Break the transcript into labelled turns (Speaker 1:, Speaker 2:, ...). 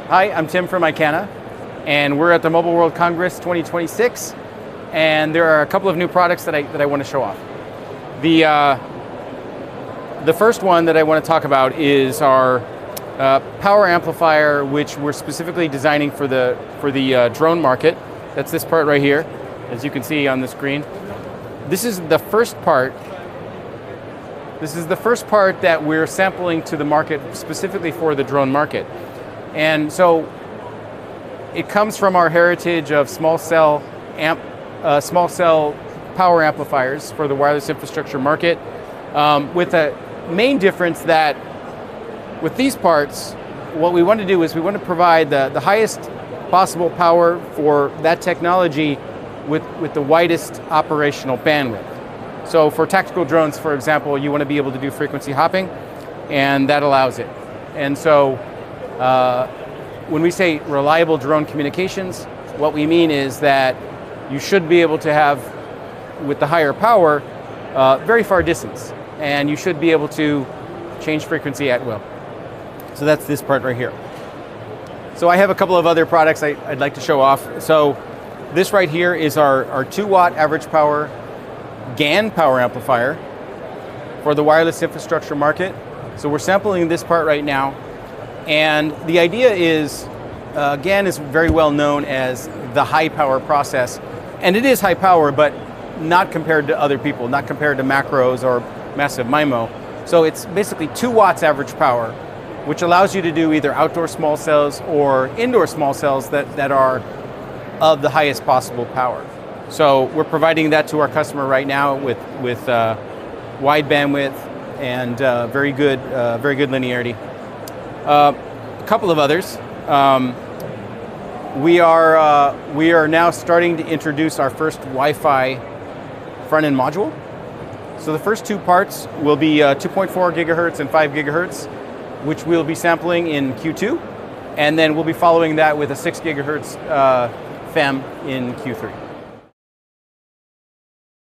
Speaker 1: Hi, I'm Tim from iCana, and we're at the Mobile World Congress 2026, and there are a couple of new products that I want to show off. The first one that I want to talk about is our power amplifier, which we're specifically designing for the drone market. That's this part right here, as you can see on the screen. This is the first part. This is the first part that we're sampling to the market specifically for the drone market. And so it comes from our heritage of small cell power amplifiers for the wireless infrastructure market, with a main difference that with these parts, what we want to do is we want to provide the highest possible power for that technology with the widest operational bandwidth. So for tactical drones, for example, you want to be able to do frequency hopping, and that allows it. And so when we say reliable drone communications, what we mean is that you should be able to have, with the higher power, very far distance, and you should be able to change frequency at will. So that's this part right here. So I have a couple of other products I'd like to show off. So this right here is our 2-watt average power GaN power amplifier for the wireless infrastructure market. So we're sampling this part right now. And the idea is, GaN is very well known as the high power process. And it is high power, but not compared to other people, not compared to macros or massive MIMO. So it's basically 2 watts average power, which allows you to do either outdoor small cells or indoor small cells that are of the highest possible power. So we're providing that to our customer right now with wide bandwidth and very good linearity. A couple of others. We are now starting to introduce our first Wi-Fi front-end module. So the first two parts will be 2.4 gigahertz and 5 gigahertz, which we'll be sampling in Q2, and then we'll be following that with a 6 gigahertz FEM in Q3.